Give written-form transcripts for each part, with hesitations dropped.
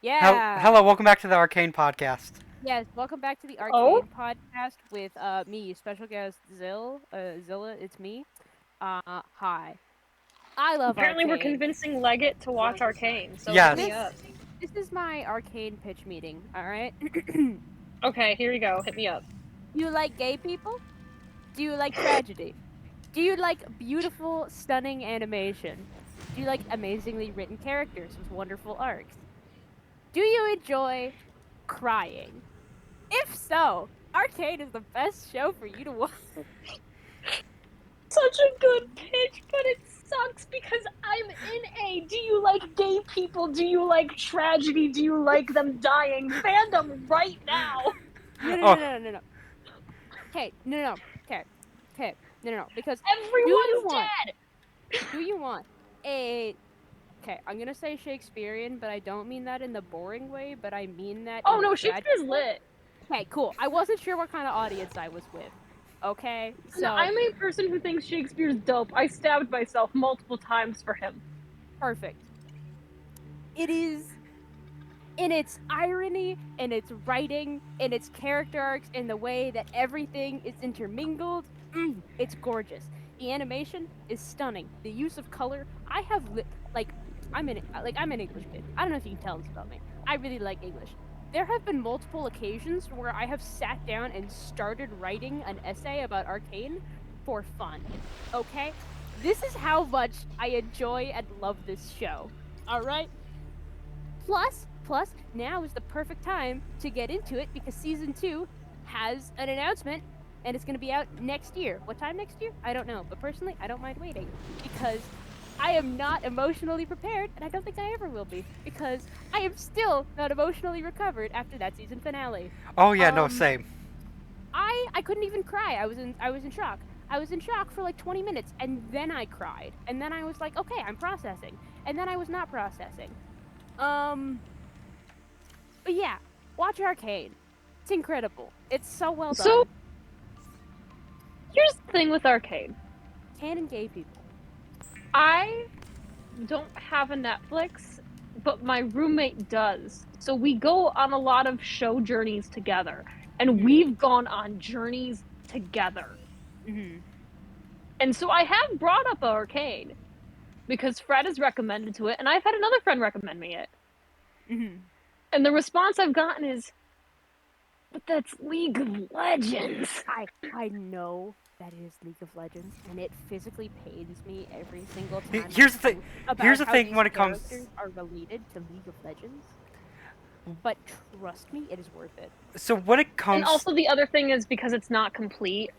Yeah. Hello, welcome back to the Arcane podcast. Yes. Welcome back to the Oh, Arcane podcast with me, special guest Zilla. It's me. Hi. I love apparently we're Arcane. convincing Leggett to watch Arcane, so hit me This up. Yes. this is my Arcane pitch meeting. All right. Okay, here you go. Hit me up. You like gay people? Do you like tragedy? Do you like beautiful, stunning animation? Do you like amazingly written characters with wonderful arcs? Do you enjoy crying? If so, Arcane is the best show for you to watch. Such a good pitch, but it sucks because I'm in a do you like gay people? Do you like tragedy? Do you like them dying? Fandom right now. No, no, no, Oh, no, no, no. Okay, no, no, no. Okay, okay, no, no, no. Because Everyone's dead. do you want a? Okay, I'm gonna say Shakespearean, but I don't mean that in the boring way. But I mean that Oh in a no, tragic Shakespeare's way. lit. Okay, cool. I wasn't sure what kind of audience I was with. Okay, And so I'm a person who thinks Shakespeare's dope. I stabbed myself multiple times for him. perfect. It is in its irony, in its writing, in its character arcs, in the way that everything is intermingled. It's gorgeous. The animation is stunning. The use of color, I have like I'm an English kid. I don't know if you can tell this about me. I really like English. There have been multiple occasions where I have sat down and started writing an essay about Arcane for fun. Okay? This is how much I enjoy and love this show. All right? Plus, now is the perfect time to get into it because season 2 has an announcement and it's going to be out next year. What time next year? I don't know, but personally, I don't mind waiting because I am not emotionally prepared and I don't think I ever will be because I am still not emotionally recovered after that season finale. oh yeah, no, Um same. I couldn't even cry. I was in shock. I was in shock for like 20 minutes and then I cried. And then I was like, "Okay, I'm processing." And then I was not processing. Um but yeah, watch Arcane. It's incredible. It's so well So done. here's the thing with Arcane. Canon gay people. I don't have a Netflix, but my roommate does. So we go on a lot of show journeys together, and we've gone on journeys together. Mm-hmm. And so I have brought up Arcane because Fred has recommended to it, and I've had another friend recommend me it. Mm-hmm. And the response I've gotten is, but that's League of Legends. I know that is League of Legends, and it physically pains me every single time I Here's the thing. think Here's about the how thing these when it comes. characters are related to League of Legends. But trust me, it is worth it. So when it And comes, also the other thing is because it's not complete,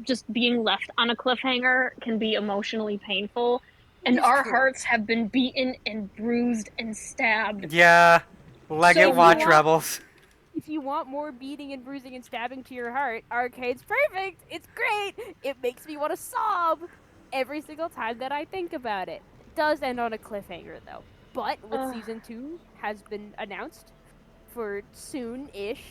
just being left on a cliffhanger can be emotionally painful. And It is our true. hearts have been beaten and bruised and stabbed. yeah, Leggett So watch Rebels. If you want more beating and bruising and stabbing to your heart, Arcade's perfect. It's great. It makes me want to sob every single time that I think about it. It does end on a cliffhanger though. But with uh, season 2 has been announced for soon-ish,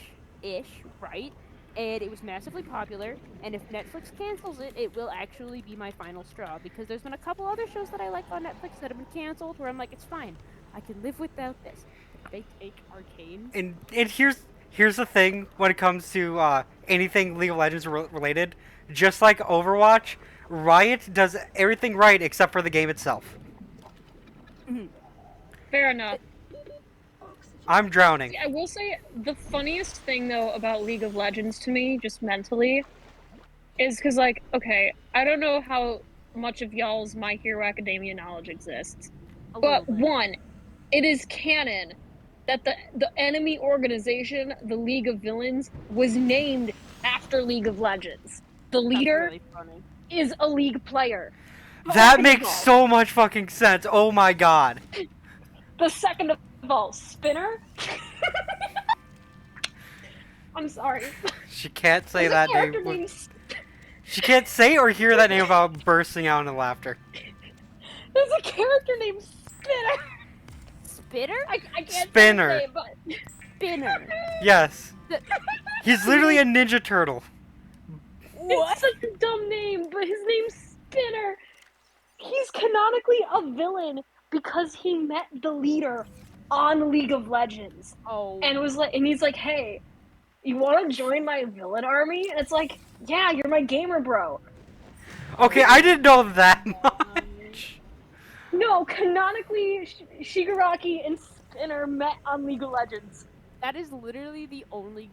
right? And it was massively popular, and if Netflix cancels it, it will actually be my final straw because there's been a couple other shows that I like on Netflix that have been canceled where I'm like, it's fine. I can live without this. If they take Arcane, And here's the thing when it comes to anything League of Legends related. Just like Overwatch, Riot does everything right except for the game itself. fair enough. I'm drowning. See, I will say the funniest thing though about League of Legends to me, just mentally, is because like, okay, I don't know how much of y'all's My Hero Academia knowledge exists, a little but bit. one, it is canon that the enemy organization, the League of Villains, was named after League of Legends. The That's leader really funny. is a League player. The That second of makes all, so much fucking sense. Oh my god. the second of all, Spinner. I'm sorry. She can't say There's a that character name. named She can't say or hear that name without bursting out in laughter. There's a character named Spinner. Spitter? I can't Spinner. say his name, but Spinner. Yes. The- He's literally a Ninja Turtle. what? it's such a dumb name, but his name's Spinner. He's canonically a villain because he met the leader on League of Legends, Oh, and he's like, "Hey, you want to join my villain army?" And it's like, "Yeah, you're my gamer bro." Okay, I didn't know that much. No, canonically, Shigaraki and Spinner met on League of Legends. that is literally the only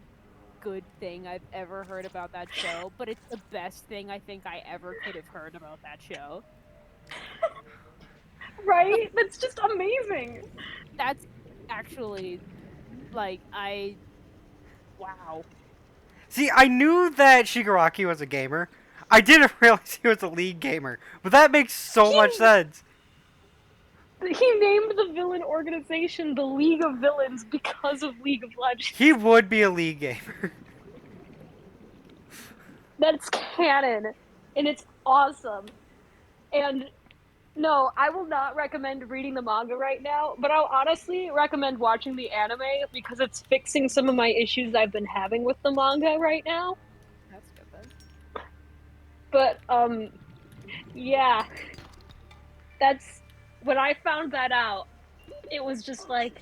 good thing I've ever heard about that show, but it's the best thing I think I ever could have heard about that show. Right? That's just amazing. That's actually like wow. See, I knew that Shigaraki was a gamer. I didn't realize he was a League gamer, but that makes so much He sense. he named the villain organization the League of Villains because of League of Legends. He would be a League gamer. That's canon, and it's awesome. And no, I will not recommend reading the manga right now, but I'll honestly recommend watching the anime because it's fixing some of my issues I've been having with the manga right now. That's good then. But yeah, that's when I found that out, it was just like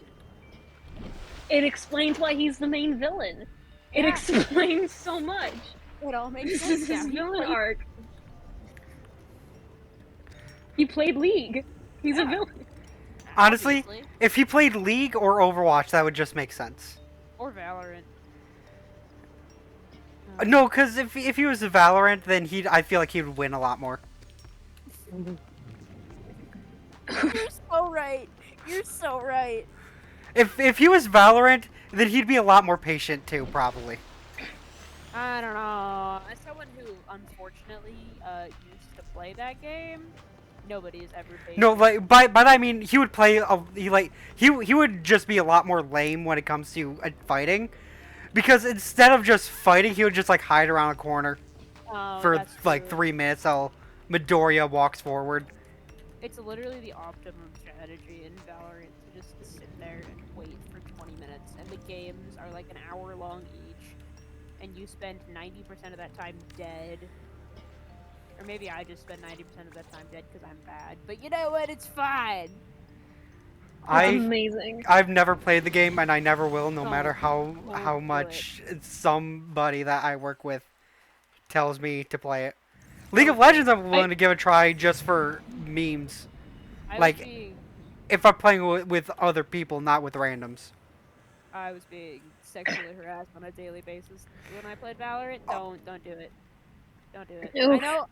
it explains why he's the main villain. It Yeah. explains so much. It all makes This sense is now. his He villain played- arc. He played League. He's a Yeah. villain. Honestly, Obviously. if he played League or Overwatch, that would just make sense. Or Valorant. No, because if he was a Valorant, then I feel like he would win a lot more. You're so right. You're so right. If he was Valorant, then he'd be a lot more patient too, probably. I don't know. As someone who unfortunately used to play that game, nobody is ever patient. No, like by that I mean he would play he would just be a lot more lame when it comes to fighting, because instead of just fighting, he would just like hide around a corner Oh, for that's like true. 3 minutes while Midoriya walks forward. It's literally the optimum strategy in Valorant to just sit there and wait for 20 minutes, and the games are like an hour long each, and you spend 90% of that time dead. Or maybe I just spend 90% of that time dead because I'm bad. But you know what? It's fine. Amazing. I've never played the game and I never will, no matter how Don't do much somebody that I work with tells me to play it. League of Legends I'm willing to give a try just for memes. I Like- was being, If I'm playing with other people, not with randoms. I was being sexually harassed on a daily basis when I played Valorant. Don't do it. Don't do it. Oof.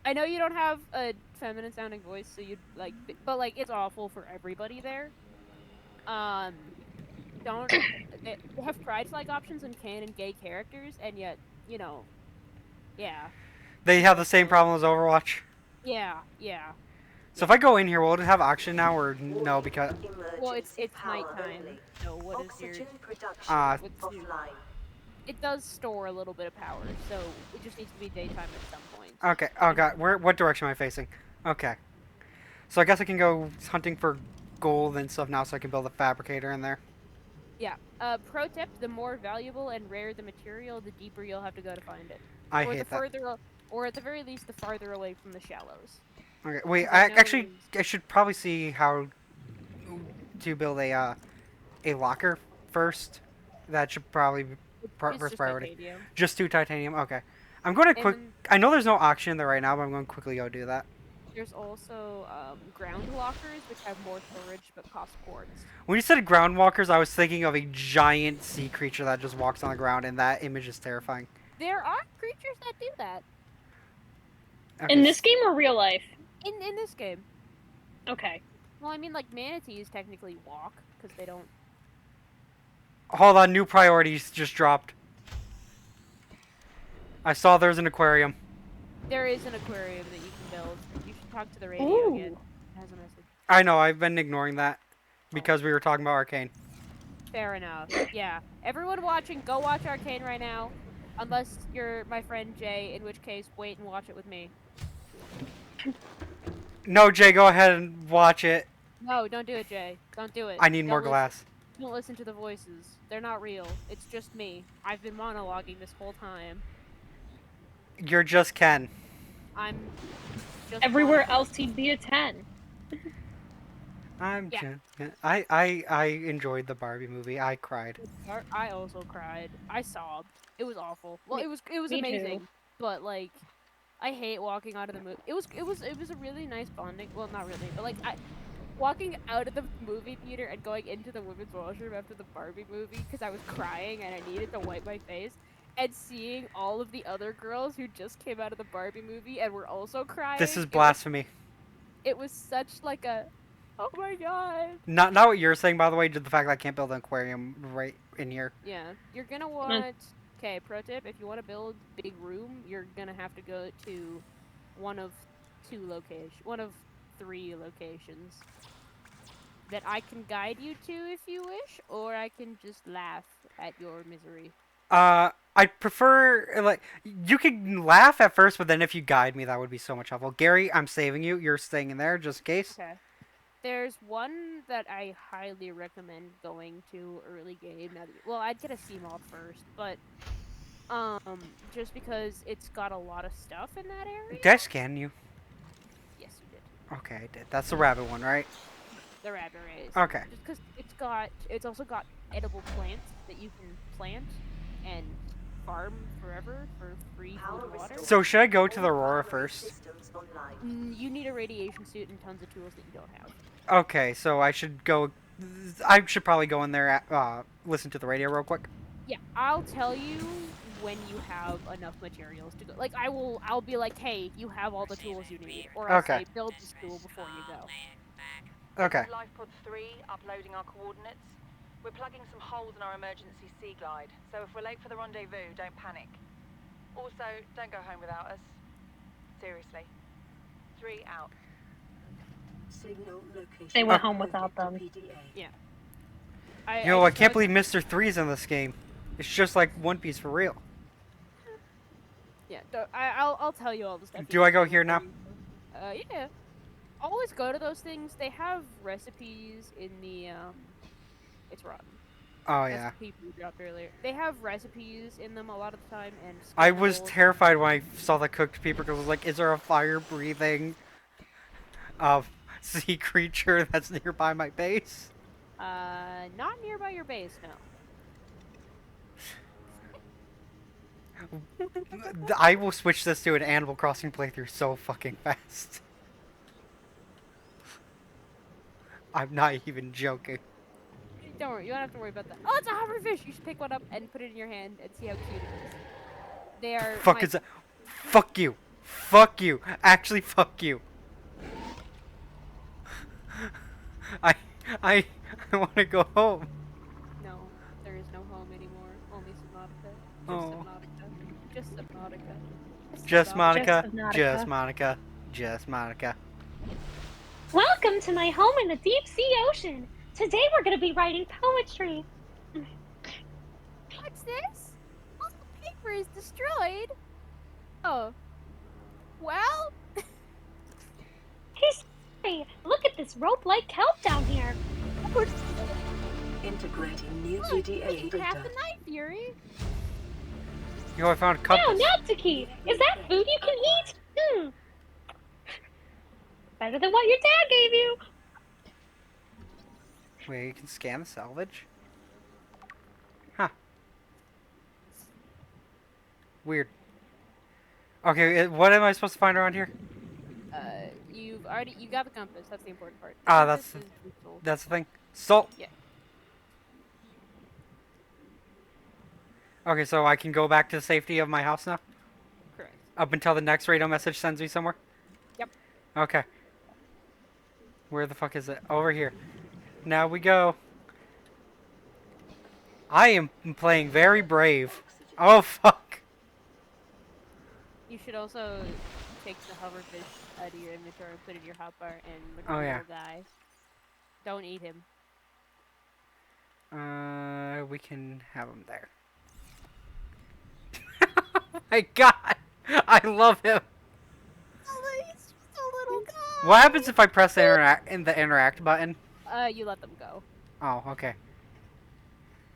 I know you don't have a feminine sounding voice, so you'd like, but like it's awful for everybody there. Don't they have pride-like options and canon gay characters, and yet yeah, They have the same problem as Overwatch. yeah. So if I go in here, will it have oxygen now or no? Because Well, it's nighttime. So what is your? Oxygen production What's your- offline. It does store a little bit of power, so it just needs to be daytime at some point. okay. Oh god, what direction am I facing? Okay. So I guess I can go hunting for gold and stuff now, so I can build a fabricator in there. Yeah. Pro tip: the more valuable and rare the material, the deeper you'll have to go to find it. I or the hate that. further, or at the very least, the farther away from the shallows. Okay, wait. I know Actually, there's- I should probably see how to build a locker first. That should probably be It's first just priority. titanium. Just 2 titanium. Okay. I'm going to quick. And I know there's no auction there right now, but I'm going to quickly go do that. there's also ground lockers, which have more storage but cost quartz. When you said ground walkers, I was thinking of a giant sea creature that just walks on the ground, and that image is terrifying. There are creatures that do that Okay, In this game or real life? in this game. Okay. Well, I mean, like manatees technically walk because they don't. hold on, new priorities just dropped. I saw there's an aquarium. There is an aquarium that you can build. You should talk to the radio Ooh. again. It has a message. I know, I've been ignoring that because we were talking about Arcane. Fair enough. Yeah. Everyone watching, go watch Arcane right now. Unless you're my friend Jay, in which case, wait and watch it with me. No, Jay, go ahead and watch it. No, don't do it, Jay. Don't do it. I need Don't more listen- glass. Don't listen to the voices. They're not real. It's just me. I've been monologuing this whole time. You're just Ken. I'm just Everywhere monologuing. else he'd be a 10. I'm Yeah. just. I enjoyed the Barbie movie. I cried. I also cried. I sobbed. It was awful. Well, Me, it was me too. amazing, but like I hate walking out of the movie. It was a really nice bonding. Well, not really, but like I walking out of the movie theater and going into the women's washroom after the Barbie movie because I was crying and I needed to wipe my face. And seeing all of the other girls who just came out of the Barbie movie and were also This crying, is blasphemy. it was such like a oh my god. Not what you're saying, by the way. Just the fact that I can't build an aquarium right in here. Yeah, you're gonna Mm. want. Okay, pro tip: if you want to build big room, you're gonna have to go to one of one of three locations that I can guide you to if you wish, or I can just laugh at your misery. I prefer like you can laugh at first, but then if you guide me, that would be so much helpful. Gary, I'm saving you. You're staying in there just in case. Okay. There's one that I highly recommend going to early game. Well, I'd get a C mod first, but just because it's got a lot of stuff in that Did I area. scan you? Yes, you did. Okay, I did. That's the rabbit one, right? The rabbit rays. Okay. Just because it's also got edible plants that you can plant and farm forever for free food and water. So should I go to the Aurora first? You need a radiation suit and tons of tools that you don't have. Okay, so I should go. I should probably go in there. Listen to the radio real quick. Yeah, I'll tell you when you have enough materials to go. Like I'll be like, hey, you have all the tools you need, or I'll Okay. say build this tool before you go. Okay. Life Pod 3, uploading our coordinates. We're plugging some holes in our emergency sea glide, so if we're late for the rendezvous, don't panic. Also, don't go home without us. Seriously. 3 out. They went home without them. Yeah. I can't believe Mr. Three's in this game. It's just like One Piece for real. Yeah, I'll tell you all the stuff. Do I go here now? Yeah. Always go to those things. They have recipes in the It's rotten. Oh That's yeah. the people you dropped earlier. They have recipes in them a lot of the time, and I was schedules. terrified when I saw the cooked paper because I was like, is there a fire-breathing sea creature that's nearby my base? Not nearby your base, no. I will switch this to an Animal Crossing playthrough so fucking fast. I'm not even joking. Don't worry, you don't have to worry about that. Oh, it's a hoverfish! You should pick one up and put it in your hand and see how cute it is. They are. Fuck is that? Fuck you. Fuck you. Actually, fuck you. I I want to go home. No, there is no home anymore. Only Subnautica. Oh. Subnautica. Just Subnautica. Just Monica. Subnautica. Just Monica. Just Monica. Welcome to my home in the deep sea ocean. Today we're going to be writing poetry. What's this? All the paper is destroyed. Oh. Well. Hey, look at this rope-like kelp down here. Integrating new Look, PDA we can craft data. a knife, Yuri. Yo, I found a Now, compass. Natsuki, is that food you can eat? Better than what your dad gave you. Wait, you can scan the salvage? Huh. Weird. Okay, what am I supposed to find around here? You got the compass. That's the important part. Ah, Compass that's is useful. That's the thing. Salt. Yeah. Okay, so I can go back to the safety of my house now? Correct. Up until the next radio message sends me somewhere? Yep. Okay. Where the fuck is it? Over here. Now we go. I am playing very brave. Oh, fuck. You should also take the hoverfish out of your inventory and put it in your hotbar and look Oh, at the yeah. little guy. Don't eat him. We can have him there. Oh my god! I love him! Oh, he's just a little guy. What happens if I press the interact button? You let them go. Oh, okay.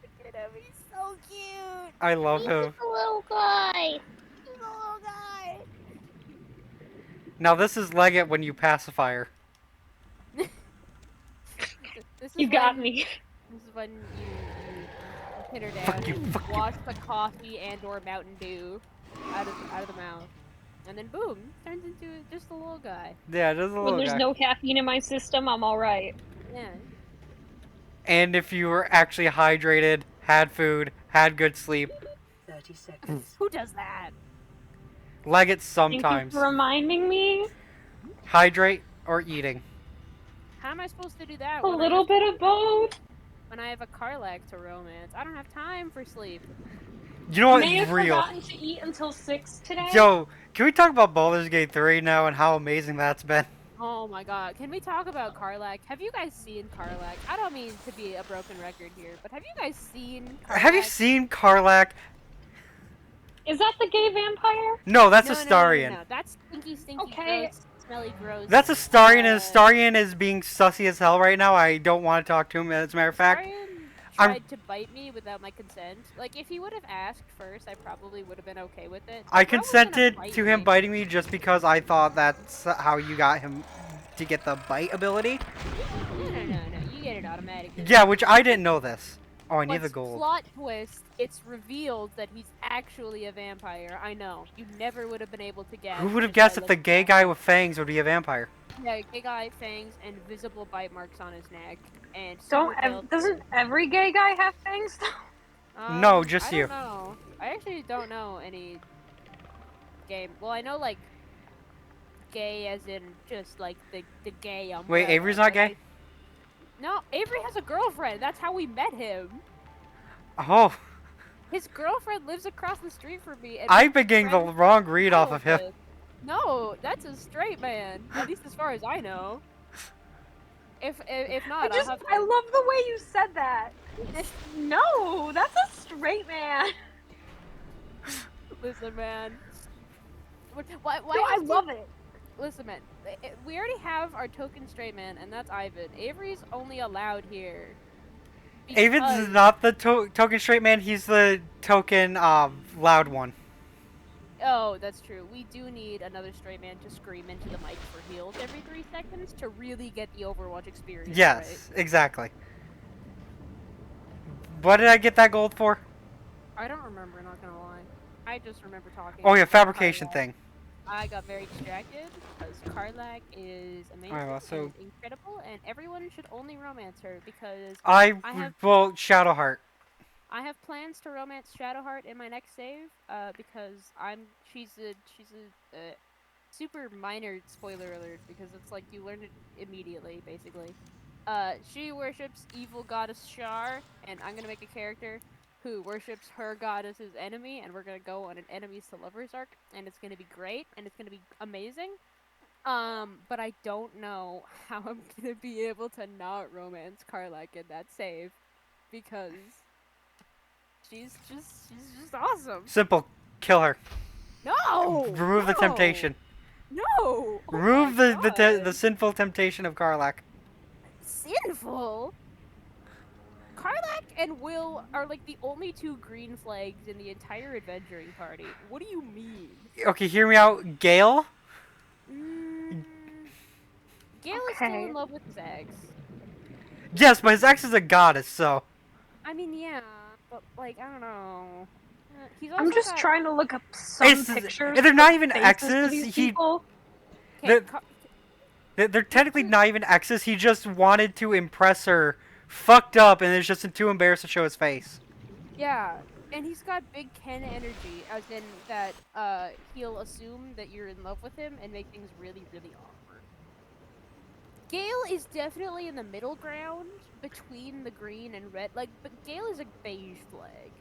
Look at him. He's so cute. I love him. He's a little guy. He's a little guy. Now this is Leggett when you pacify her. This is You got when, me. This is when you pin her down, Fuck you, fuck you. wash the coffee and/or Mountain Dew out of the mouth, and then boom, turns into just a little guy. Yeah, just a When little there's guy. no caffeine in my system, I'm alright. Yeah. And if you were actually hydrated, had food, had good sleep, 30 seconds. Who does that? leg it Thank you sometimes. for reminding me. Hydrate or eating. How am I supposed to do that A little bit of both. when I have a Karlak to romance? I don't have time for sleep. You know what? May have Real. forgotten to eat until 6 today. Yo, can we talk about Baldur's Gate 3 now and how amazing that's been? Oh my god, can we talk about Karlak? Have you guys seen Karlak? I don't mean to be a broken record here, but have you guys seen Karlak? Have you seen Karlak? Is that the gay vampire? No, that's No, Astarion. no. That's stinky, Okay. gross, smelly, gross. That's Astarion, and Astarion is being sussy as hell right now. I don't want to talk to him, as a matter of fact. Astarion I'm- tried to bite me without my consent. Like, if he would have asked first, I probably would have been okay with it. I Bro was gonna consented bite to him me. biting me just because I thought that's how you got him to get the bite ability. No. You get it automatically. Yeah, which I didn't know this. Oh, I need the What's gold. Plot twist, it's revealed that he's actually a vampire. I know. You never would have been able to guess. Who would have just by guessed if the looking gay at guy him. with fangs would be a vampire? Yeah, gay guy, fangs, and visible bite marks on his neck. And Doesn't every gay guy have fangs though? No, just I you. don't know. I actually don't know any gay. Well, I know like gay as in just like the gay umbrella. Wait, Avery's not Like, gay? No, Avery has a girlfriend. That's how we met him. Oh, His girlfriend lives across the street from me. And I've been getting the friends wrong read off of him. with. No, that's a straight man. At least as far as I know. If not, I'll have to. I love the way you said that. No, that's a straight man. Listen, man. Why No, I love it. Listen, man. We already have our token straight man, and that's Ivan. Avery's only allowed here. Avon's because- not the token straight man, he's the token loud one. Oh, that's true. We do need another straight man to scream into the mic for heals every 3 seconds to really get the Overwatch experience. Yes, exactly. What did I get that gold for? Right? I don't remember, not gonna lie. I just remember talking. Oh yeah, about fabrication Karlak. thing. I got very distracted because Karlak is amazing Alright, well, so- and incredible, and everyone should only romance her because I have- well, Shadowheart. I have plans to romance Shadowheart in my next save. Because she's a super minor spoiler alert because it's like you learn it immediately, basically. She worships evil goddess Shar, and I'm gonna make a character who worships her goddess's enemy, and we're gonna go on an enemies to lovers arc, and it's gonna be great, and it's gonna be amazing. But I don't know how I'm gonna be able to not romance Karlak in that save, because she's just awesome. Simple, kill her. No! Remove the no! temptation. No! Oh Remove my the God. sinful temptation of Karlak. Sinful? Karlak and Will are like the only 2 green flags in the entire adventuring party. What do you mean? Okay, hear me out. Gale? Gale is still Okay. in love with his ex. Yes, but his ex is a goddess, so. I mean, yeah, but like, I don't know. He's also I'm just got- trying to look up some It's- pictures. and they're not of even faces of exes, these he- people. Okay, the- They're technically not even exes. He just wanted to impress her, fucked up, and is just too embarrassed to show his face. yeah, and he's got big Ken energy, as in that he'll assume that you're in love with him and make things really, really awkward. Gale is definitely in the middle ground between the green and red. Like, but Gale is a beige flag.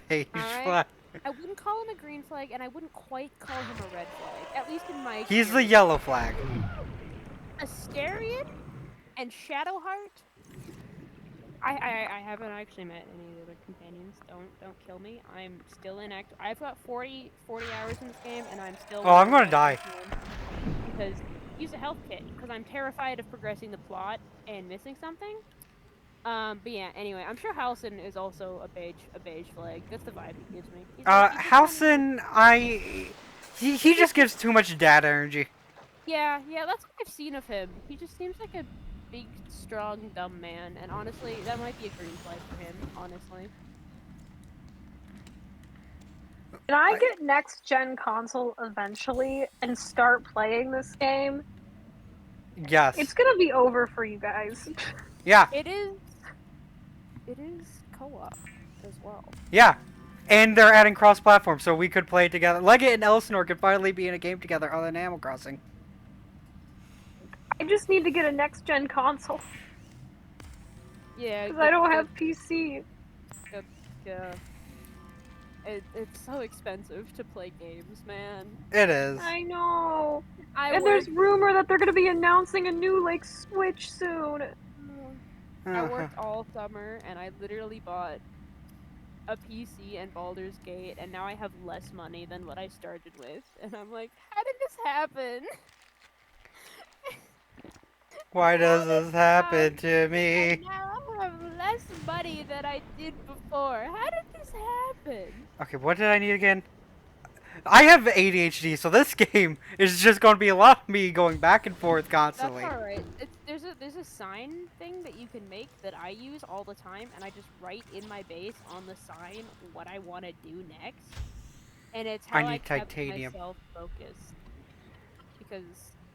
Beige Alright. flag. I wouldn't call him a green flag, and I wouldn't quite call him a red flag. At least in my He's the experience. yellow flag. Astarion and Shadowheart. I haven't actually met any of the other companions. Don't kill me. I'm still in act. I've got 40 hours in this game, and I'm still. Oh, I'm gonna learning die. Because use a health kit. Because I'm terrified of progressing the plot and missing something. But yeah. Anyway, I'm sure Halcyon is also a beige flag. That's the vibe he gives me. He's like- he's just kinda- Halcyon, he just gives too much dad energy. Yeah, that's what I've seen of him. He just seems like a big, strong, dumb man, and honestly, that might be a green flag for him. Honestly, Can I get next gen console eventually and start playing this game? It's Yes. gonna be over for you guys. Yeah. it is. It is co-op as well. Yeah. And they're adding cross-platform, so we could play together. Leggett and Elsinore could finally be in a game together other than Animal Crossing. I just need to get a next gen console Yeah, because I don't have PC. yeah. It's so expensive to play games, man. It is. I know. I And worked, there's rumor that they're gonna be announcing a new like Switch soon. I worked all summer, and I literally bought a PC and Baldur's Gate, and now I have less money than what I started with, and I'm like, how did this happen? Why does this happen to And me? now I have less money than I did before. How did this happen? Okay, what did I need again? I have ADHD, so this game is just going to be a lot of me going back and forth constantly. That's all right. There's a sign thing that you can make that I use all the time, and I just write in my base on the sign what I want to do next, and it's how I I need kept titanium. myself focused. Because,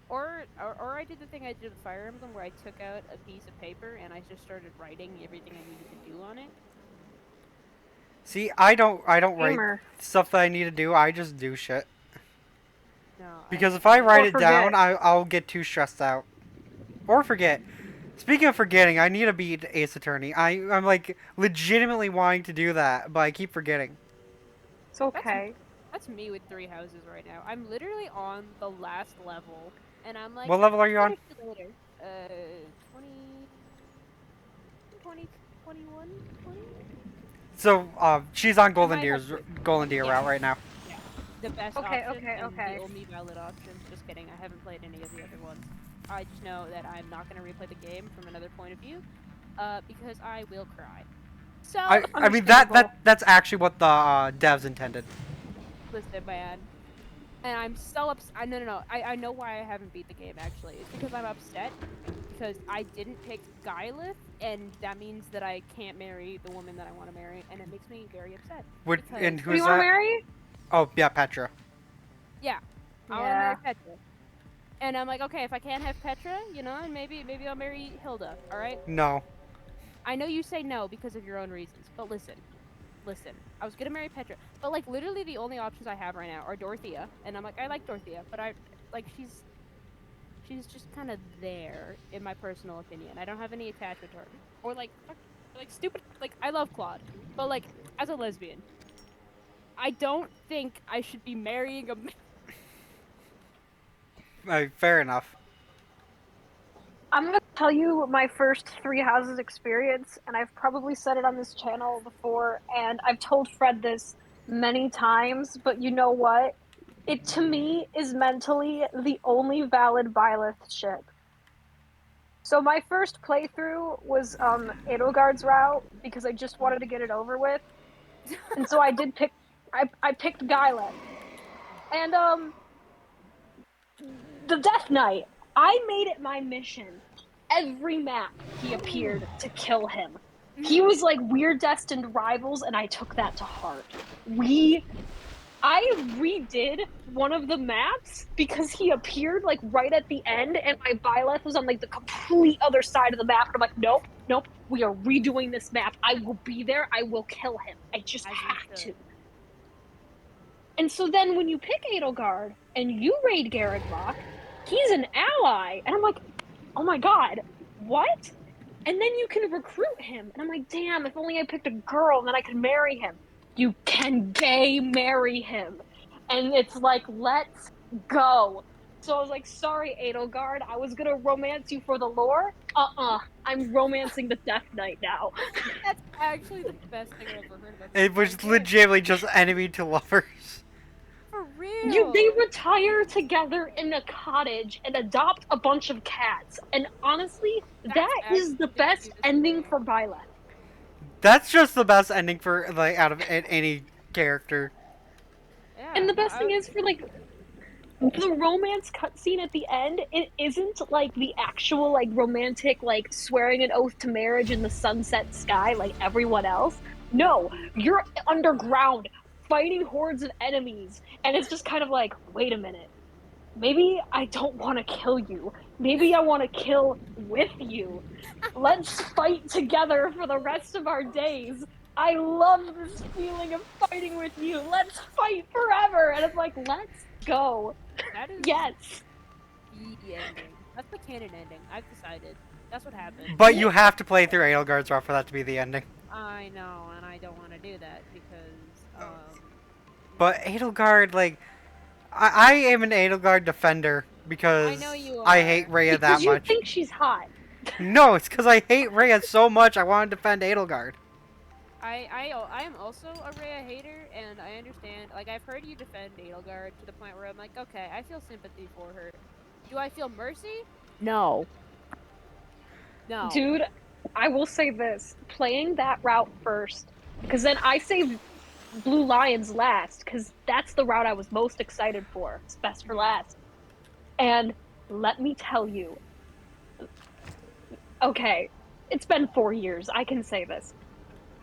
or I did the thing I did with Fire Emblem, where I took out a piece of paper and I just started writing everything I needed to do on it. See, I don't write Gamer. stuff that I need to do. I just do shit. No, Because if I write Or it down, forget. I'll get too stressed out. Or forget. Speaking of forgetting, I need to beat Ace Attorney. I'm like legitimately wanting to do that, but I keep forgetting. It's okay. That's me with 3 houses right now. I'm literally on the last level, and I'm like, What level are you I'll on? get it later. 20, 20, 21, 20? So, she's on I might have to. Golden Deer Yeah. route right now. Yeah, the best Okay, option and okay. the only valid option. Just kidding, I haven't played any of the other ones. I just know that I'm not going to replay the game from another point of view, because I will cry. So, I mean Understandable. that's actually what the devs intended. listen, man. And I'm so upset. No. I know why I haven't beat the game, actually. It's because I'm upset because I didn't pick Gylith, and that means that I can't marry the woman that I want to marry, and it makes me very upset. And Who do who's you want to that? marry? Oh, yeah, Petra. Yeah, I want to marry Petra. And I'm like, okay, if I can't have Petra, and maybe I'll marry Hilda, alright? No. I know you say no because of your own reasons, but listen. I was gonna marry Petra, but like literally the only options I have right now are Dorothea, and I'm like, I like Dorothea, but she's just kind of there in my personal opinion. I don't have any attachment to her, or like stupid. Like I love Claude, but like as a lesbian, I don't think I should be marrying a. Fair enough. I'm gonna tell you my first 3 houses experience, and I've probably said it on this channel before, and I've told Fred this many times, but you know what? It to me is mentally the only valid Byleth ship. So my first playthrough was Edelgard's route because I just wanted to get it over with. And so I did pick I picked Gyleth. And the Death Knight, I made it my mission. Every map he appeared to kill him. He was like we're destined rivals, and I took that to heart. I redid one of the maps because he appeared like right at the end, and my Byleth was on like the complete other side of the map. And I'm like, nope, we are redoing this map. I will be there. I will kill him. I just have to. And so then when you pick Edelgard and you raid Garreg he's an ally. And I'm like, oh my god, what? And then you can recruit him. And I'm like, damn, if only I picked a girl and then I could marry him. You can gay marry him. And it's like, let's go. So I was like, sorry, Edelgard, I was gonna romance you for the lore. I'm romancing the Death Knight now. That's actually the best thing I've ever heard about. It was legitimately just enemy to lovers. For real. They retire together in a cottage and adopt a bunch of cats. And honestly, that is the best ending for Byleth. That's just the best ending for like out of any character. Yeah, And the best thing is for like the romance cutscene at the end, it isn't like the actual like romantic like swearing an oath to marriage in the sunset sky like everyone else. No, you're underground fighting hordes of enemies, and it's just kind of like, wait a minute. Maybe I don't want to kill you. Maybe I want to kill with you. Let's fight together for the rest of our days. I love this feeling of fighting with you. Let's fight forever. And it's like, let's go. That is Yes. the ending. That's the canon ending. I've decided. That's what happened. But you have to play through Edelgard's route for that to be the ending. I know, and I don't want to do that because But Edelgard, like, I am an Edelgard defender because I know you I are. hate Rhea that Because you much. think she's hot. No, it's because I hate Rhea so much. I want to defend Edelgard. I am also a Rhea hater, and I understand. Like, I've heard you defend Edelgard to the point where I'm like, okay, I feel sympathy for her. Do I feel mercy? No. No. Dude, I will say this. Playing that route first, because then I saved Blue Lions last, because that's the route I was most excited for. It's best for last. And let me tell you, okay, it's been 4 years. I can say this.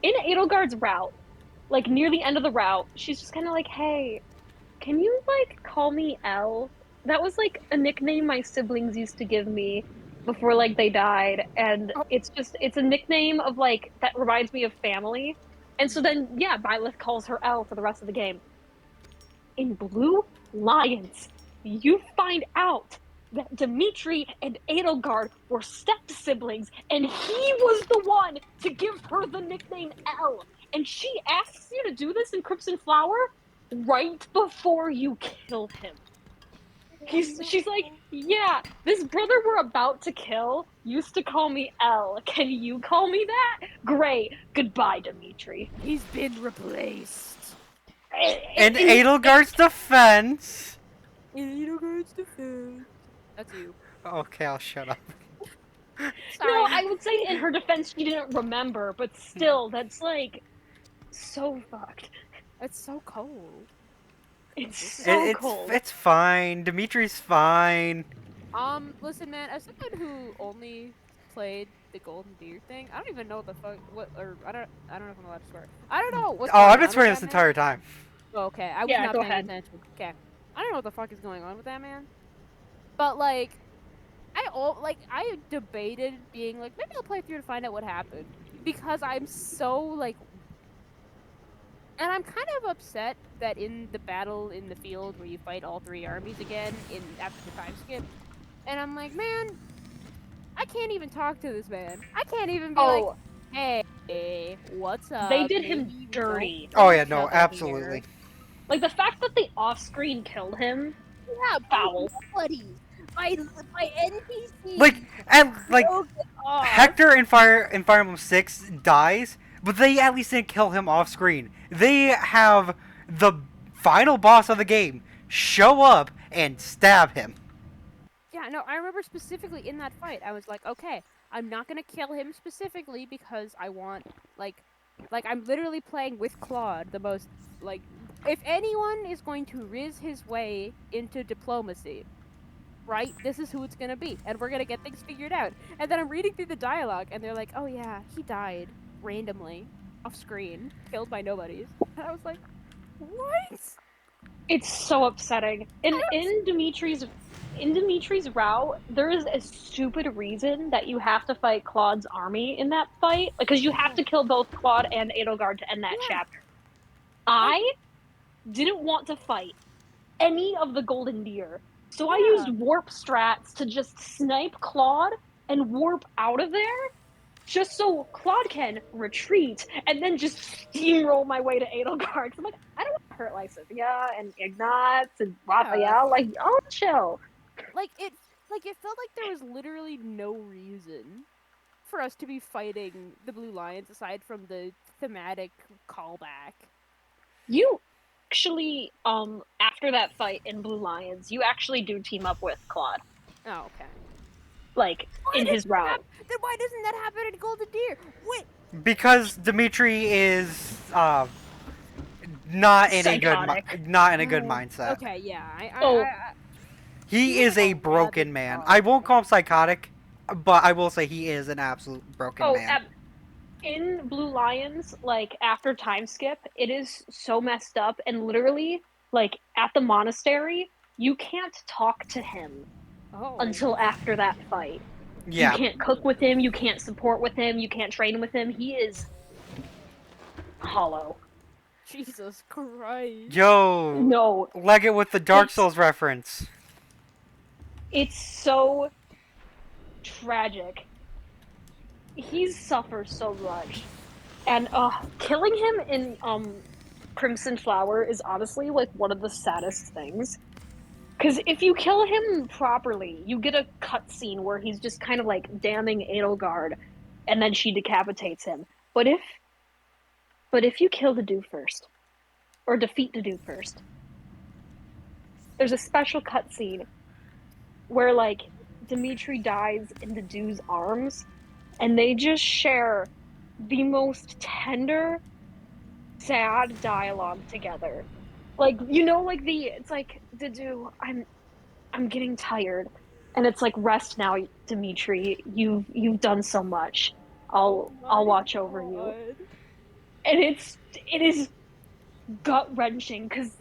In Edelgard's route, like near the end of the route, she's just kind of like, hey, can you like call me Elle? That was like a nickname my siblings used to give me before like they died. And it's a nickname of like, that reminds me of family. And so then, yeah, Byleth calls her Elle for the rest of the game. In Blue Lions, you find out that Dimitri and Edelgard were step-siblings, and he was the one to give her the nickname Elle. And she asks you to do this in Crimson Flower right before you kill him. She's like, yeah, this brother we're about to kill used to call me Elle. Can you call me that? Great. Goodbye, Dimitri. He's been replaced. In Edelgard's defense. In Edelgard's defense. That's you. Okay, I'll shut up. Sorry. No, I would say in her defense she didn't remember, but still, that's like so fucked. It's so cold. It's so cold. It's fine. Dimitri's fine. Listen, man. As someone who only played the Golden Deer thing, I don't even know what the fuck. I don't know if I'm allowed to swear. I don't know what's. Oh, I've been going swearing on this with that entire time. man. Oh, okay, I was Yeah, not go paying ahead. attention. Okay, I don't know what the fuck is going on with that man. But like, I debated being like, maybe I'll play through to find out what happened because I'm so like. And I'm kind of upset that in the battle in the field where you fight all three armies again after the time skip, and I'm like, man, I can't even talk to this man. I can't even be like, hey, what's up? They did Maybe him we dirty. don't Oh yeah, each no, other absolutely. here. Like the fact that they off-screen killed him. Yeah, Foul. Nobody. My NPC. Like, and like broke it off. Hector in Fire Emblem 6 dies, but they at least didn't kill him off screen. They have the final boss of the game show up and stab him. Yeah, no, I remember specifically in that fight, I was like, okay, I'm not gonna kill him specifically because I want, like I'm literally playing with Claude, the most, like, if anyone is going to riz his way into diplomacy, right, this is who it's gonna be, and we're gonna get things figured out. And then I'm reading through the dialogue, and they're like, oh yeah, he died randomly, off screen, killed by nobodies. And I was like, what? It's so upsetting. In Dimitri's route, there is a stupid reason that you have to fight Claude's army in that fight, because you have to kill both Claude and Edelgard to end that chapter. I didn't want to fight any of the Golden Deer, so I used warp strats to just snipe Claude and warp out of there, just so Claude can retreat and then just steamroll my way to Edelgard. I'm like, I don't want to hurt Lysithea and Ignatz and Raphael. Like, oh, chill. It felt like there was literally no reason for us to be fighting the Blue Lions aside from the thematic callback. You actually, after that fight in Blue Lions, you actually do team up with Claude. Oh, okay. Like, in his route. Then why doesn't that happen in Golden Deer? Wait. Because Dimitri is not in a good Psychotic. not in a good mindset. Okay, yeah. He is a broken rabid man. dog. I won't call him psychotic, but I will say he is an absolute broken Oh, man. in Blue Lions, like after time skip, it is so messed up, and literally, like at the monastery, you can't talk to him Oh. until after that fight. You Yeah. can't cook with him, you can't support with him, you can't train with him. He is hollow. Jesus Christ. Yo, No, Leggett with the Dark It's- Souls reference. it's so tragic. He suffers so much. And killing him in Crimson Flower is honestly like one of the saddest things. Because if you kill him properly, you get a cutscene where he's just kind of like damning Edelgard, and then she decapitates him. But if you kill the dude first, or defeat the dude first, there's a special cutscene where like Dimitri dies in the dude's arms, and they just share the most tender, sad dialogue together. Like like it's like I'm getting tired, and it's like rest now, Dimitri. You've done so much. Oh I'll my watch over you, God. and it is gut wrenching because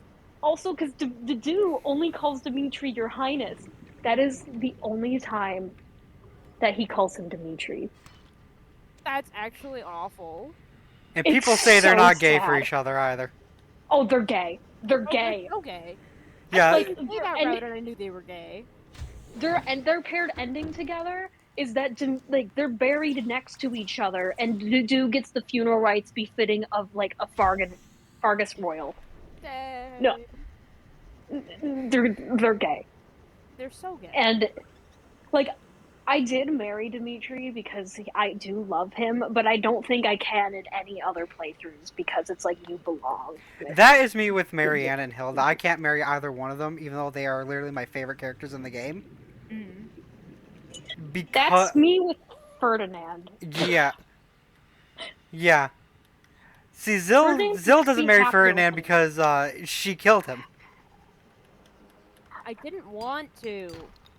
the dude only calls Dimitri Your Highness. That is the only time that he calls him Dimitri. That's actually awful. And It's people say they're so not gay for sad. each other either. Oh, they're gay. They're Oh, they're gay. so gay. Yeah. Like I didn't say that and route, and I knew they were gay. their paired ending together is that like they're buried next to each other, and the dude gets the funeral rites befitting of like a Fargus royal. No, Dang. they're gay, They're so gay. and like I did marry Dimitri because I do love him, but I don't think I can in any other playthroughs because it's like you belong. That is me with Marianne and Hilda. I can't marry either one of them, even though they are literally my favorite characters in the game. Mm. Because That's me with Ferdinand. yeah, yeah. See, Zill Ferdinand Zill makes doesn't me marry happy Ferdinand with him. because she killed him. I didn't want to.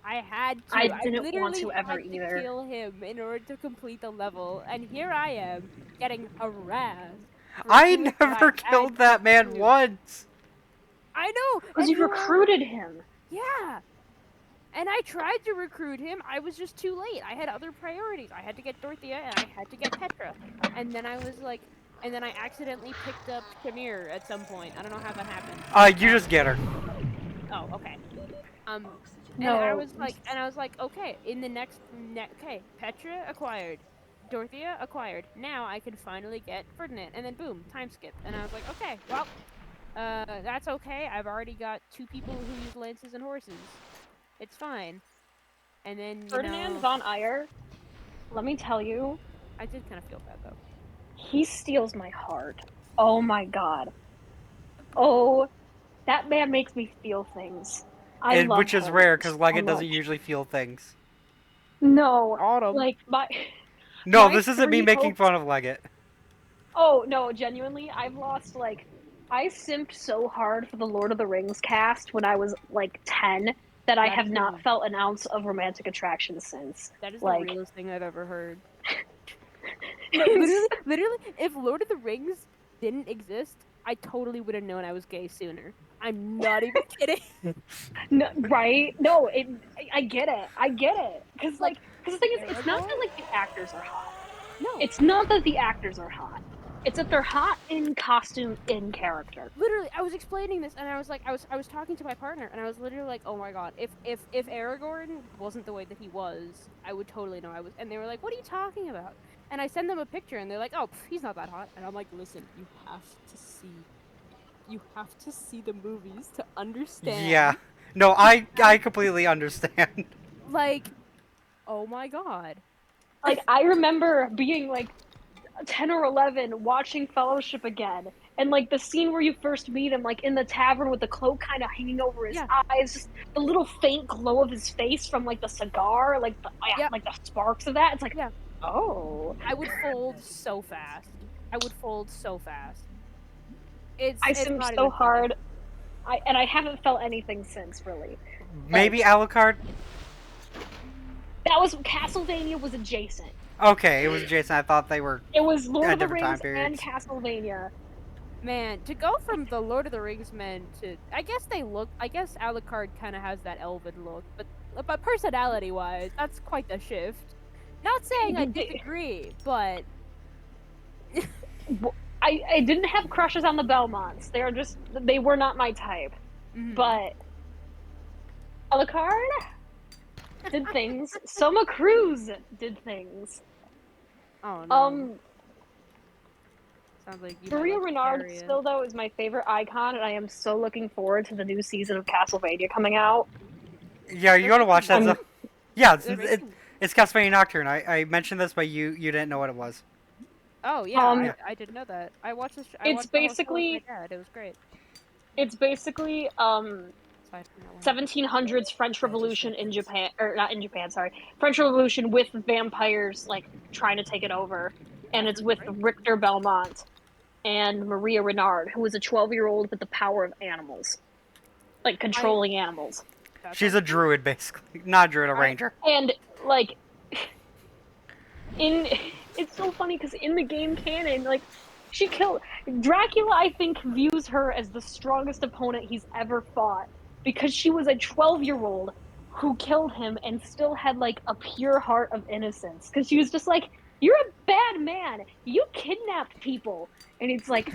I had to. I didn't literally want to ever had to either. kill him in order to complete the level, and here I am getting harassed. for I doing what never I killed had that to man do. once. I know. Because and you here I recruited him. Yeah. And I tried to recruit him. I was just too late. I had other priorities. I had to get Dorothea and I had to get Petra. And then I was like, and then I accidentally picked up Shamir at some point. I don't know how that happened. You just get her. Oh, okay. And No. I was like, okay, in the okay, Petra acquired. Dorothea acquired. Now I can finally get Ferdinand. And then boom, time skip. And I was like, okay, well, that's okay. I've already got 2 people who use lances and horses. It's fine. And then Ferdinand von Eyre, let me tell you, I did kind of feel bad though. he steals my heart. Oh my god. Oh, that man makes me feel things. I love Which is him rare because so Leggett doesn't much. usually feel things. No, Autumn. like my. No, my this isn't me 3 making hopes- fun of Leggett. Oh no, genuinely, I've lost like. I simped so hard for the Lord of the Rings cast when I was like 10 that I That have is not the- felt an ounce of romantic attraction since. That is like, the realest thing I've ever heard. No, literally, if Lord of the Rings didn't exist, I totally would have known I was gay sooner. I'm not even kidding. No, right? No, I get it. I get it. Because the thing is, it's not Aragorn? that like the actors are hot. No, It's not that the actors are hot. It's that they're hot in costume, in character. literally, I was explaining this, and I was like, I was talking to my partner, and I was literally like, oh my god, if Aragorn wasn't the way that he was, I would totally know I was. And they were like, what are you talking about? And I send them a picture, and they're like, oh, he's not that hot. And I'm like, listen, you have to see the movies to understand. Yeah. No, I completely understand. Like, oh my god. Like, I remember being like 10 or 11 watching Fellowship again. And like the scene where you first meet him, like in the tavern with the cloak kind of hanging over his Yeah. eyes, just the little faint glow of his face from like the cigar, like like the sparks of that. It's like, Yeah. oh, I would fold so fast. I would fold so fast. It's I it's simped not so even funny. hard. I haven't felt anything since, really. Maybe Like, Alucard? that was Castlevania was adjacent. Okay, it was Jason. I thought they were It was Lord at of the different time Rings and periods. Castlevania. Man, to go from the Lord of the Rings men to I guess Alucard kind of has that elven look, but personality wise, that's quite the shift. Not saying I disagree, but I didn't have crushes on the Belmonts. They were not my type. But Alucard did things. Soma Cruz did things. oh no, sounds like you might Maria like Renard Arian. still though is my favorite icon, and I am so looking forward to the new season of Castlevania coming out. Yeah, you They're gotta watch that. making- Yeah, they're making- it's Castlevania Nocturne. I mentioned this, but you didn't know what it was. Oh yeah, Yeah. I didn't know that. I watched this. I It's watched the whole show with my basically dad. It was great. it's basically Aside from that one. 1700s French Revolution in Japan, or not in Japan, sorry, French Revolution with vampires like trying to take it over, and it's with Richter Belmont and Maria Renard, who is a 12-year-old with the power of animals, like controlling animals. She's a druid, basically. Not a druid, a ranger. And like in it's so funny because in the game canon, like she killed Dracula. I think views her as the strongest opponent he's ever fought because she was a 12-year-old who killed him and still had like a pure heart of innocence because she was just like, you're a bad man, you kidnapped people, and it's like,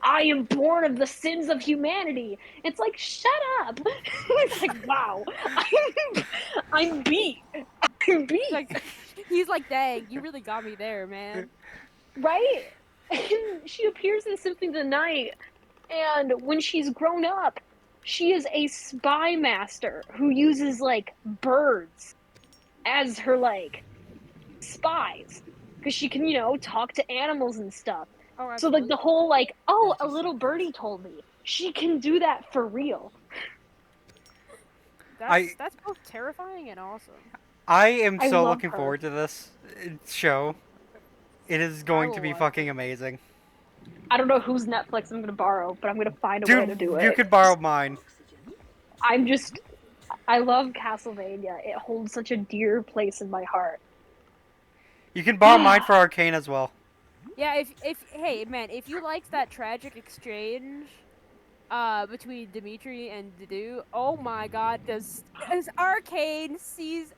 I am born of the sins of humanity. It's like, shut up. It's like, wow, I'm beat. I'm beat. He's like, dang, you really got me there, man. Right? And she appears in Symphony of the Night, and when she's grown up, she is a spy master who uses like birds as her like spies because she can, talk to animals and stuff. Oh, So like the whole like, oh, a little birdie told me. She can do that for real. that's both terrifying and awesome. I am I so love looking her. forward to this show. It is going to be fucking amazing. I don't know whose Netflix I'm gonna borrow, but I'm gonna find a way to do it. You could borrow mine. I love Castlevania. It holds such a dear place in my heart. You can borrow mine for Arcane as well. Yeah, if you liked that tragic exchange between Dimitri and Dedue, oh my god, does Arcane season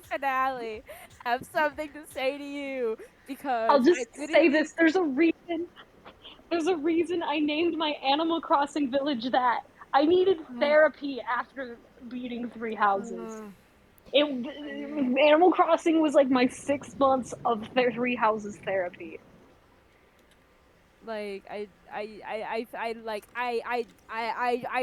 finale have something to say to you? Because I'll just say this, there's a reason I named my Animal Crossing village that. I needed therapy after beating 3 houses. Animal Crossing was like my 6 months of 3 houses therapy. Like I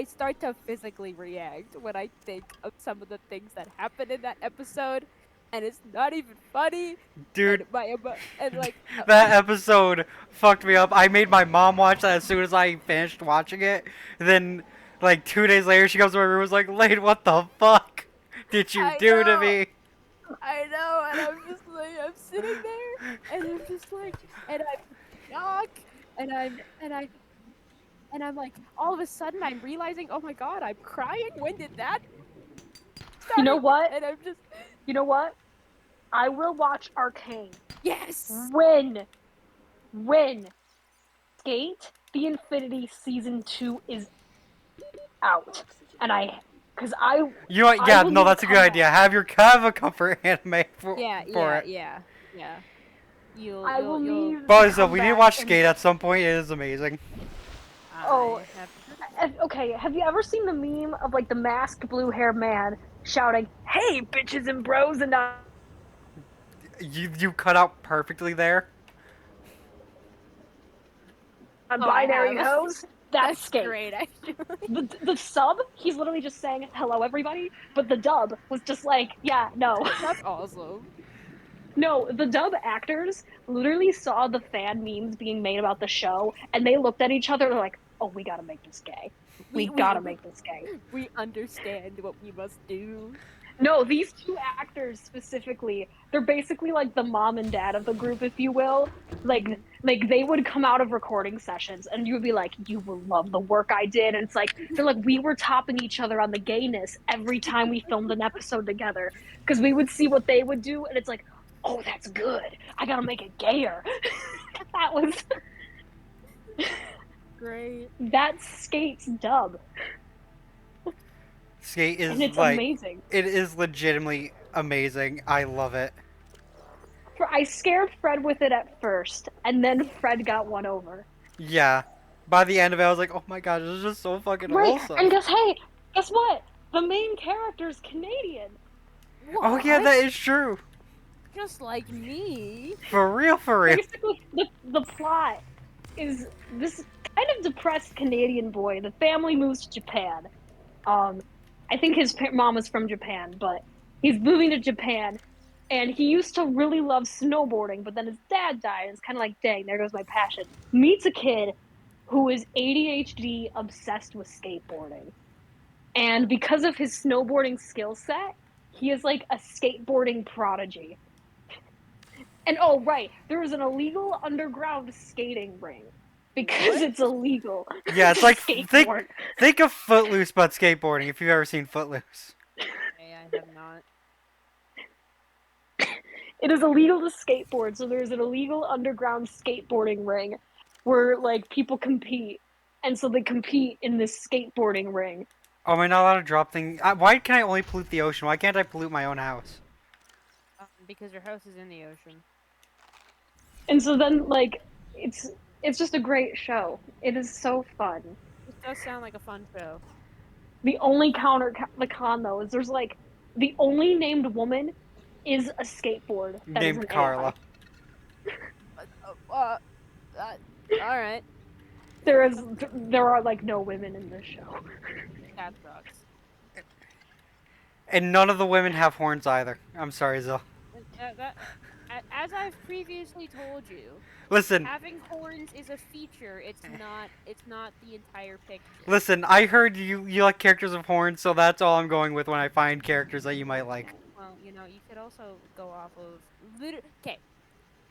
start to physically react when I think of some of the things that happened in that episode, and it's not even funny, dude. And like that episode fucked me up. I made my mom watch that as soon as I finished watching it. Then, like 2 days later, she comes to my room and was like, "Lane, what the fuck did you do to me?" I know, and I'm just like, I'm sitting there, and I'm just like, and I'm shocked. And I'm like, all of a sudden I'm realizing, oh my god, I'm crying. When did that start? You know what? And I'm just, you know what? I will watch Arcane. Yes. When Skate the Infinity Season 2 is out, and that's a good idea. Have a comfort anime for it. Yeah. But we need to watch Skate at some point. It is amazing. Okay. Have you ever seen the meme of like the masked blue hair man shouting, "Hey, bitches and bros," and you cut out perfectly there. Binary hoes? That's Skate. Great, actually. The sub, he's literally just saying hello everybody, but the dub was just like, yeah, no. That's awesome. No, the dub actors literally saw the fan memes being made about the show, and they looked at each other like, oh, we gotta make this gay. We gotta make this gay. We understand what we must do. No, these two actors specifically, they're basically like the mom and dad of the group, if you will. Like they would come out of recording sessions and you would be like, you will love the work I did. And it's like they're like we were topping each other on the gayness every time we filmed an episode together. Because we would see what they would do, and it's like, oh, that's good. I gotta make it gayer. That was Great. that's Skate's dub. Skate And is it's like, amazing. it is legitimately amazing. I love it. I scared Fred with it at first, and then Fred got won over. Yeah. By the end of it, I was like, oh my god, this is just so fucking Right, awesome. and guess what? The main character's Canadian. Oh yeah, that is true. Just like me. For real, for real. Basically, the plot is this kind of depressed Canadian boy. The family moves to Japan. I think his mom was from Japan, but he's moving to Japan, and he used to really love snowboarding, but then his dad died, and it's kind of like, dang, there goes my passion. Meets a kid who is ADHD obsessed with skateboarding. And because of his snowboarding skill set, he is like a skateboarding prodigy. And oh, right, there is an illegal underground skating ring because What? it's illegal. Yeah, it's to like skateboard. think of Footloose but skateboarding. If you've ever seen Footloose. Okay, I have not. It is illegal to skateboard, so there's an illegal underground skateboarding ring where like people compete, and so they compete in this skateboarding ring. Oh, am I not allowed to drop things? Why can I only pollute the ocean? Why can't I pollute my own house? Because your house is in the ocean. And so then like it's just a great show. It is so fun. This does sound like a fun show. The only the con though is there's like the only named woman is a skateboard that is Named an Carla. All right. There are like no women in this show. That sucks. And none of the women have horns either. I'm sorry, Zil. As I've previously told you, Listen, having horns is a feature. It's not the entire picture. listen. I heard you like characters with horns, so that's all I'm going with when I find characters that you might like. Well, you could also go off of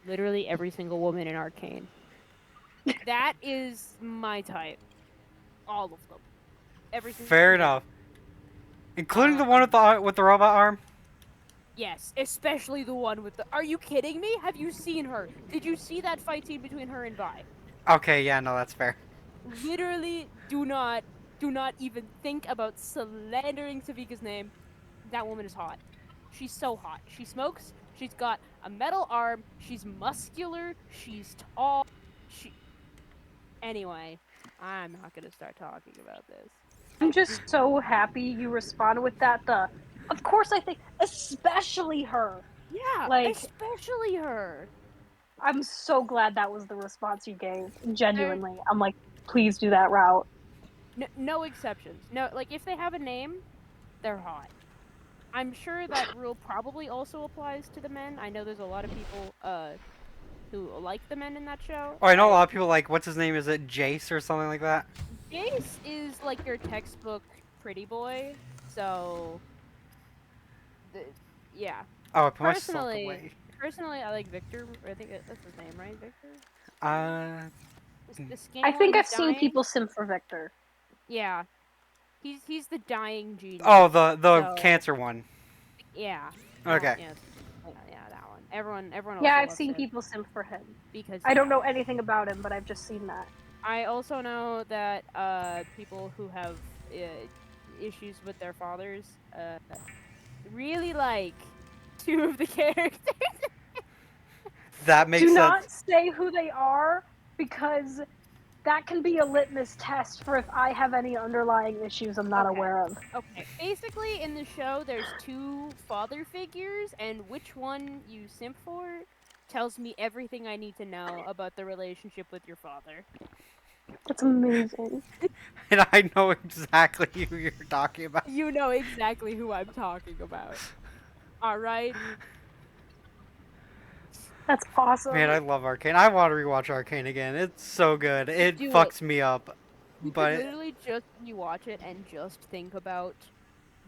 literally every single woman in Arcane. That is my type. All of them. Every single. Fair enough. Including the one with the robot arm. Yes, especially the one with the. Are you kidding me? Have you seen her? Did you see that fight scene between her and Vi? Okay, yeah, no, that's fair. Literally, do not even think about slandering Savika's name. That woman is hot. She's so hot. She smokes. She's got a metal arm. She's muscular. She's tall. Anyway, I'm not gonna start talking about this. I'm just so happy you responded with that. Of course, I think especially her. Yeah, Like- especially her. I'm so glad that was the response you gave. Genuinely, I'm like, please do that route. No exceptions. No, like if they have a name, they're hot. I'm sure that rule probably also applies to the men. I know there's a lot of people who like the men in that show. Oh, I know a lot of people like, what's his name? Is it Jace or something like that? Jace is like your textbook pretty boy, so yeah. Oh, I put myself Personally, away. I like Victor. I think that's his name, right? Victor. The skinny I think one I've who's seen dying? people sim for Victor. Yeah, he's the dying genius. Oh, the So- cancer one. Yeah. Okay. Yeah, that one. Everyone. Yeah, also I've loves seen it people sim for him. because I don't know anything about him, but I've just seen that. I also know that people who have issues with their fathers really like two of the characters. That makes Do sense. not say who they are, because that can be a litmus test for if I have any underlying issues I'm not Okay. aware of. Okay, basically in the show there's two father figures, and which one you simp for tells me everything I need to know about the relationship with your father. That's amazing. And I know exactly who you're talking about. You know exactly who I'm talking about. Alright? That's awesome. Man, I love Arcane. I want to rewatch Arcane again. It's so good. It Do fucks me up. You But could literally just you watch it and just think about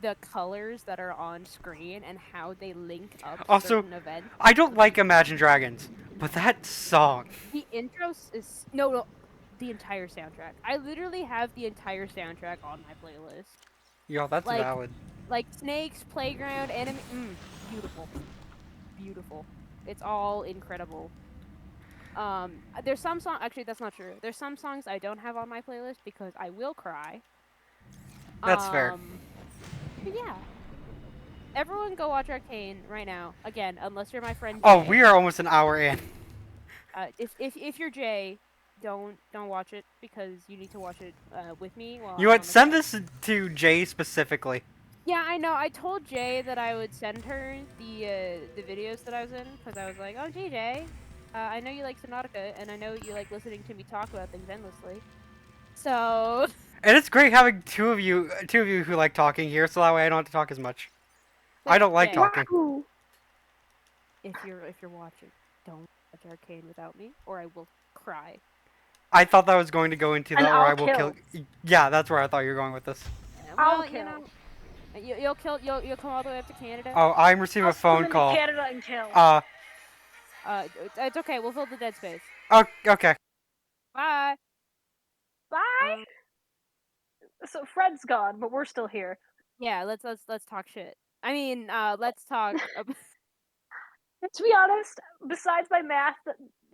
the colors that are on screen and how they link up Also, certain events. I don't like Imagine Dragons, but that song. The intro is no, the entire soundtrack. I literally have the entire soundtrack on my playlist. Yo, that's Like valid. Snakes, Playground, Enemy. Beautiful, beautiful. It's all incredible. There's some song. Actually, that's not true. There's some songs I don't have on my playlist because I will cry. That's fair. But yeah. Everyone go watch Arcane right now. Again, unless you're my friend Jay. Oh, we are almost an hour in. If you're Jay, don't watch it because you need to watch it with me while You know I'm what? on the Send couch. this to Jay specifically. Yeah, I know. I told Jay that I would send her the videos that I was in because I was like, oh, Jay, I know you like Subnautica and I know you like listening to me talk about things endlessly. So And it's great having two of you who like talking here, so that way I don't have to talk as much. I don't like Jay, talking. Wahoo! if you're watching, don't watch Arcane without me, or I will cry. I thought that was going to go into And that, or I I'll will kill. kill. Yeah, that's where I thought you were going with this. I'll Well, you kill. know, you'll kill. You'll come all the way up to Canada. Oh, I'm receiving I'll a phone swim into call. Canada and kill. It's okay. We'll fill the dead space. Oh, okay. Bye. Bye. So Fred's gone, but we're still here. Yeah, let's talk shit. I mean, let's talk. To be honest, besides my math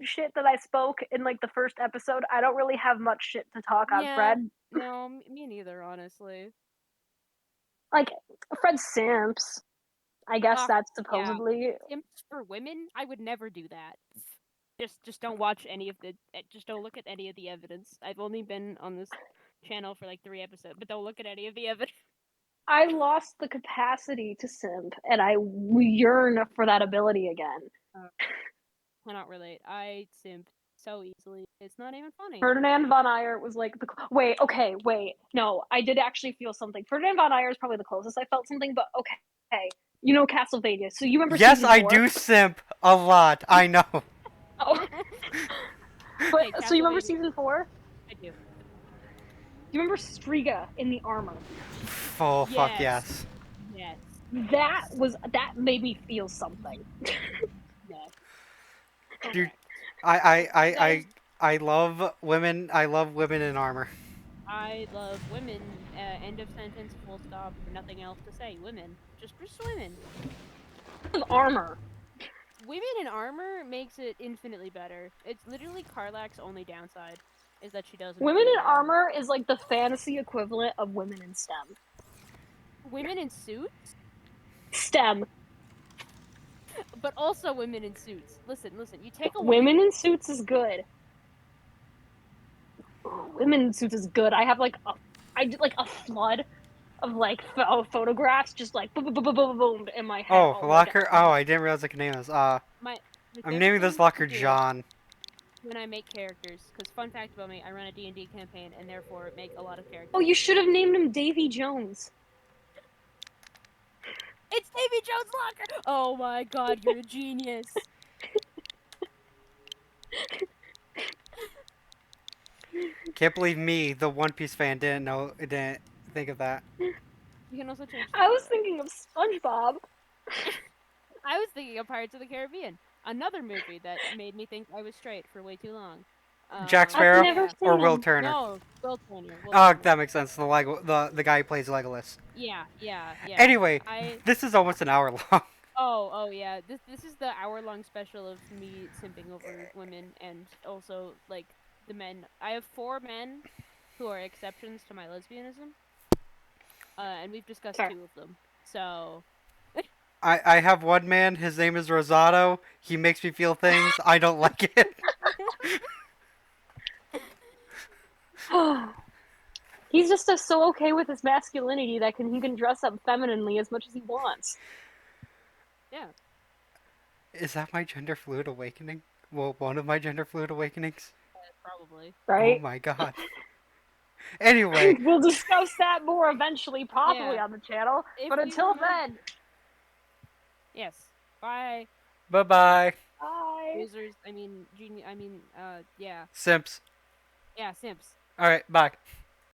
shit that I spoke in like the first episode, I don't really have much shit to talk on Yeah, Fred. no, me neither, honestly. Like Fred simps. I guess that's Yeah, supposedly. simps for women. I would never do that. Just don't watch any of the. Just don't look at any of the evidence. I've only been on this channel for like 3 episodes, but don't look at any of the evidence. I lost the capacity to simp, and I yearn for that ability again. Cannot relate. I simp so easily. It's not even funny. Ferdinand von Ayer was like the wait. No, I did actually feel something. Ferdinand von Ayer is probably the closest I felt something, but okay. You know Castlevania, so you remember Yes, season I 4? do simp a lot. I know. Oh. But Okay, so you remember Castlevania. season 4? I do. You remember Striga in the armor? Oh, fuck yes. Yes. That made me feel something. Yes. Dude, Correct. I love women. I love women in armor. I love women. End of sentence. Full stop. Nothing else to say. Women. Just women. Armor. Women in armor makes it infinitely better. It's literally Karlak's only downside is that she doesn't. Women in wear armor is like the fantasy equivalent of women in STEM. Women in suits, STEM. but also women in suits. Listen. You take a Women in suits is good. Women in suits is good. I did like a flood of like photographs, just like boom, boom, boom, boom, boom in my head. Oh, locker. Oh, I didn't realize I could name this. My I'm naming this locker John. When I make characters, because fun fact about me, I run a D&D campaign and therefore make a lot of characters. Oh, you should have named him Davy Jones. It's Davy Jones' locker! Oh my god, you're a genius. Can't believe me, the One Piece fan, didn't think of that. You can also change. I was thinking of SpongeBob. I was thinking of Pirates of the Caribbean, another movie that made me think I was straight for way too long. Jack Sparrow never seen or Will him. Turner? No, Will Turner. Oh, that makes sense. The guy who plays Legolas. Yeah. Anyway, this is almost an hour long. Oh yeah. This is the hour-long special of me simping over women and also like the men. I have 4 men who are exceptions to my lesbianism. And we've discussed 2 of them. So I have one man. His name is Rosado. He makes me feel things. I don't like it. He's just so okay with his masculinity that he can dress up femininely as much as he wants. Yeah. Is that my gender fluid awakening? Well, one of my gender fluid awakenings. Probably. Right? Oh my god. Anyway, we'll discuss that more eventually, probably Yeah. on the channel. If But you until remember- then, Yes. Bye. bye bye. bye. Users. Yeah. Simps. Yeah. Simps. All right, bye.